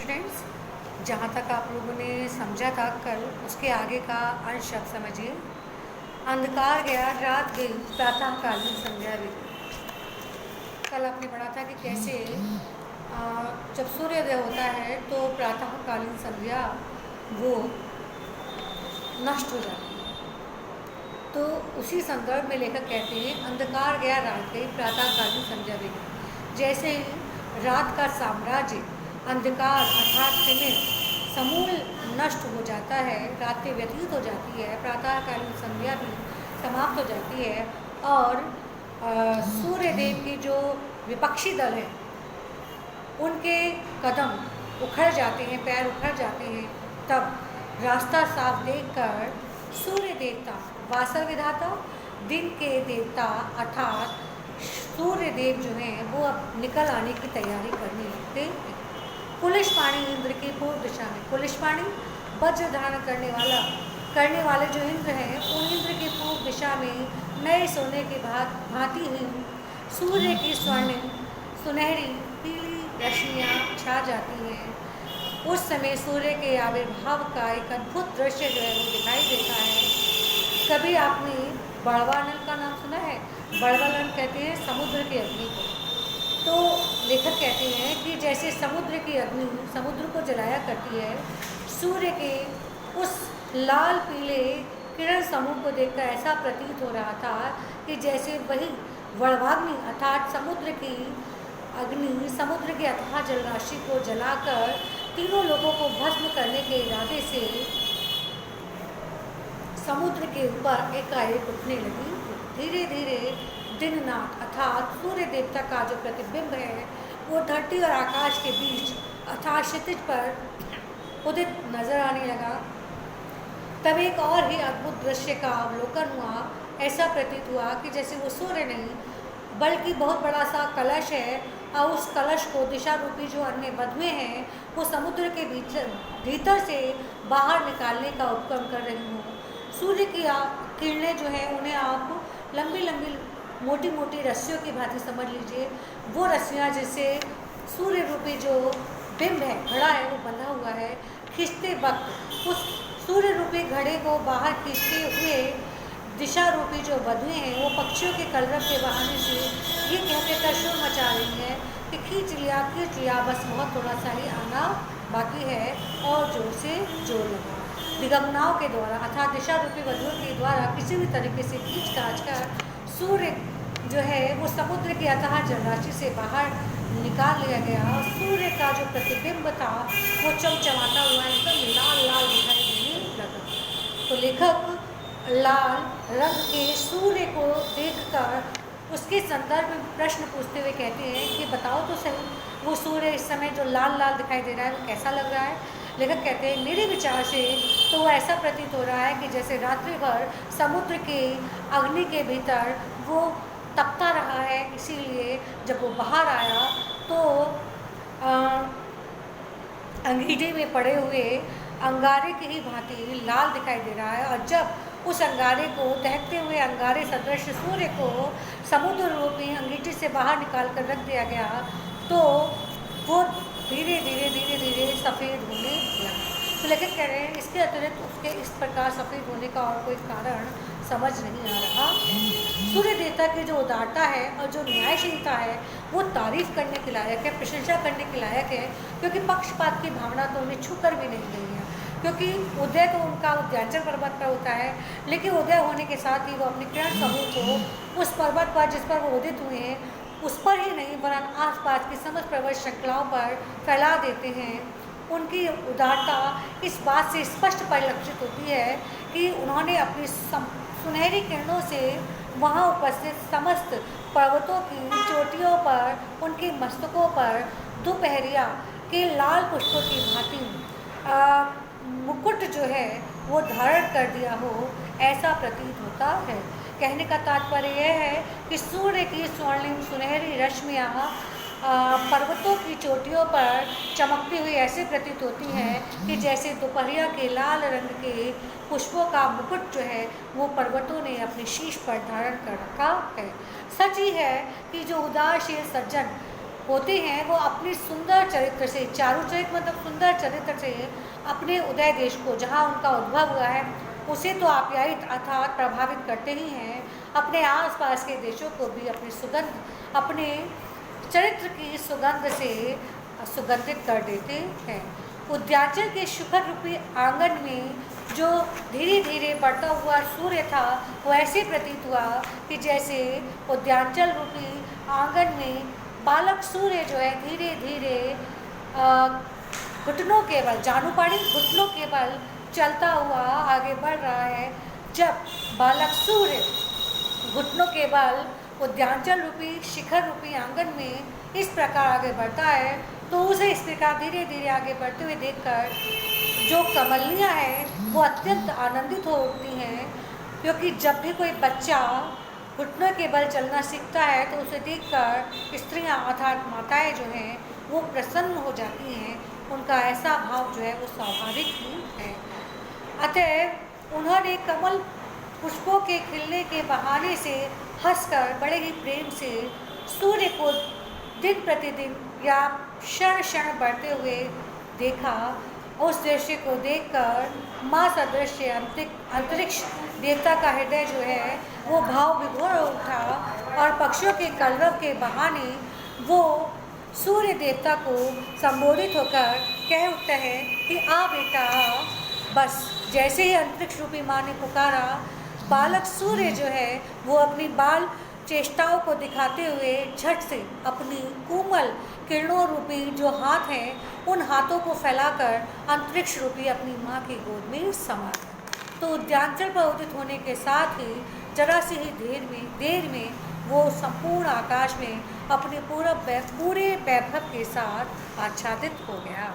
Students, जहाँ तक आप लोगों ने समझा था कल, उसके आगे का अंश अब समझिए। अंधकार गया, रात गई, प्रातःकालीन संध्या भी गई। कल आपने पढ़ा था कि कैसे जब सूर्योदय होता है तो प्रातःकालीन संध्या वो नष्ट हो जाती है। तो उसी संदर्भ में लेखक कहते हैं अंधकार गया, रात गई, प्रातःकालीन संध्या भी गई। जैसे ही रात का साम्राज्य अंधकार अर्थात तिमिर समूल नष्ट हो जाता है, रातें व्यतीत हो जाती है, प्रातःकालीन संध्या भी समाप्त हो जाती है और सूर्य देव की जो विपक्षी दल है उनके कदम उखड़ जाते हैं, पैर उखड़ जाते हैं, तब रास्ता साफ देखकर सूर्य देवता, वासर विधाता, दिन के देवता अर्थात सूर्य देव जो हैं वो अब निकल आने की तैयारी करने लगते हैं। कुलिशपाणी इंद्र की पूर्व दिशा में, कुलिशपाणी वज्र धारण करने वाले जो इंद्र हैं, उन इंद्र की पूर्व दिशा में नए सोने की भांति ही सूर्य की स्वर्णिम सुनहरी पीली रश्मियाँ छा जाती हैं। उस समय सूर्य के आविर्भाव का एक अद्भुत दृश्य जो है वो दिखाई देता है। कभी आपने बड़वा नल का नाम सुना है? बड़वा नल कहते हैं समुद्र की अग्नि को। तो लेखक कहते हैं कि जैसे समुद्र की अग्नि समुद्र को जलाया करती है, सूर्य के उस लाल पीले किरण समूह को देखकर ऐसा प्रतीत हो रहा था कि जैसे वही वड़वाग्नि अर्थात समुद्र की अग्नि समुद्र की अथाह जलराशि को जलाकर तीनों लोगों को भस्म करने के इरादे से समुद्र के ऊपर एकाएक उठने लगी। धीरे धीरे दिननाथ अर्थात सूर्य देवता का जो प्रतिबिंब है वो धरती और आकाश के बीच अर्थात क्षितिज पर उदित नजर आने लगा। तब एक और ही अद्भुत दृश्य का अवलोकन हुआ। ऐसा प्रतीत हुआ कि जैसे वो सूर्य नहीं बल्कि बहुत बड़ा सा कलश है और उस कलश को दिशा रूपी जो अन्य बधुए हैं वो समुद्र के भीतर से बाहर निकालने का उपक्रम कर रही हूँ। सूर्य की किरणें जो हैं उन्हें आप लंबी लंबी मोटी मोटी रस्सियों की भांति समझ लीजिए। वो रस्सियाँ जिससे सूर्य रूपी जो बिंब है, घड़ा है, वो बंधा हुआ है। खींचते वक्त उस सूर्य रूपी घड़े को बाहर खींचते हुए दिशा रूपी जो बधुए हैं वो पक्षियों के कलरव के बहाने से ये कहते कर शोर मचा रही है कि खींच लिया, बस बहुत थोड़ा सा ही आना बाकी है और जोर से जोर लगा। दिगंगनाओं के द्वारा अर्थात दिशा रूपी बधुओं के द्वारा किसी भी तरीके से खींच काच कर सूर्य जो है वो समुद्र की अथाह जलराशि से बाहर निकाल लिया गया और सूर्य का जो प्रतिबिंब था वो चमचमाता हुआ एकदम लाल लाल दिखाई देने लगा। तो लेखक लाल रंग के सूर्य को देखकर उसके संदर्भ में प्रश्न पूछते हुए कहते हैं कि बताओ तो सही, वो सूर्य इस समय जो लाल लाल दिखाई दे रहा है वो कैसा लग रहा है? लेखक कहते हैं मेरे विचार से तो वो ऐसा प्रतीत हो रहा है कि जैसे रात्रि भर समुद्र के अग्नि के भीतर वो तपता रहा है, इसीलिए जब वो बाहर आया तो अंगीठे में पड़े हुए अंगारे की ही भांति लाल दिखाई दे रहा है। और जब उस अंगारे को दहकते हुए अंगारे सदृश सूर्य को समुद्र रूपी अंगीठे से बाहर निकाल कर रख दिया गया तो वो धीरे धीरे धीरे धीरे सफ़ेद होने लगा। तो लेखक कह रहे हैं इसके अतिरिक्त उसके इस प्रकार सफ़ेद होने का और कोई कारण समझ नहीं आ रहा। सूर्य देवता की जो उदारता है और जो न्यायशीलता है वो तारीफ करने के लायक है, प्रशंसा करने के लायक है, क्योंकि पक्षपात की भावना तो उन्हें छू कर भी नहीं गई है। क्योंकि उदय तो उनका उद्यांचल पर्वत पर होता है, लेकिन उदय होने के साथ ही वो अपने किरण समूह को उस पर्वत पर जिस पर वो उदित हुए हैं उस पर ही नहीं वरन आसपास की समस्त पर्वत श्रृंखलाओं पर फैला देते हैं। उनकी उदारता इस बात से स्पष्ट परिलक्षित होती है कि उन्होंने अपनी सुनहरी किरणों से वहाँ उपस्थित समस्त पर्वतों की चोटियों पर, उनके मस्तकों पर दोपहरिया के लाल पुष्पों की भांति मुकुट जो है वो धारण कर दिया हो, ऐसा प्रतीत होता है। कहने का तात्पर्य यह है कि सूर्य की स्वर्णिम सुनहरी रश्मियाँ पर्वतों की चोटियों पर चमकती हुई ऐसे प्रतीत होती हैं कि जैसे दोपहरिया के लाल रंग के पुष्पों का मुकुट जो है वो पर्वतों ने अपने शीश पर धारण कर रखा है। सच ही है कि जो उदारशील सज्जन होते हैं वो अपनी सुंदर चरित्र से, चारु चरित्र मतलब सुंदर चरित्र से अपने उदय देश को, जहाँ उनका उद्भव हुआ है, उसे तो आप्यायित अर्थात प्रभावित करते ही हैं, अपने आसपास के देशों को भी अपनी सुगंध, अपने चरित्र की सुगंध से सुगंधित कर देते हैं। उद्यांचल के शिखर रूपी आंगन में जो धीरे धीरे बढ़ता हुआ सूर्य था, वो ऐसे प्रतीत हुआ कि जैसे उद्यांचल रूपी आंगन में बालक सूर्य जो है धीरे धीरे घुटनों के बल, जानुपाड़ी घुटनों के बल चलता हुआ आगे बढ़ रहा है। जब बालक सूर्य घुटनों के बल उद्यांचल रूपी शिखर रूपी आंगन में इस प्रकार आगे बढ़ता है, तो उसे इस प्रकार धीरे धीरे आगे बढ़ते हुए देखकर जो कमलियाँ हैं वो अत्यंत आनंदित हो उठती हैं, क्योंकि जब भी कोई बच्चा घुटनों के बल चलना सीखता है तो उसे देखकर स्त्रियाँ अर्थात माताएं जो हैं वो प्रसन्न हो जाती हैं, उनका ऐसा भाव जो है वो स्वाभाविक ही है। अतः उन्होंने कमल पुष्पों के खिलने के बहाने से हंसकर बड़े ही प्रेम से सूर्य को दिन प्रतिदिन या क्षण क्षण बढ़ते हुए देखा। उस दृश्य को देखकर माँ सदृश अंतरिक्ष देवता का हृदय जो है वो भाव विभोर हो उठा और पक्षियों के कलरव के बहाने वो सूर्य देवता को संबोधित होकर कह उठता है कि आ बेटा आ। बस जैसे ही अंतरिक्ष रूपी माँ ने पुकारा, बालक सूर्य जो है वो अपनी बाल चेष्टाओं को दिखाते हुए झट से अपनी कोमल किरणों रूपी जो हाथ हैं उन हाथों को फैलाकर अंतरिक्ष रूपी अपनी माँ की गोद में समा गया। तो उद्यांचल पर उदित होने के साथ ही जरा सी ही देर में वो संपूर्ण आकाश में अपने पूरे वैभव के साथ आच्छादित हो गया।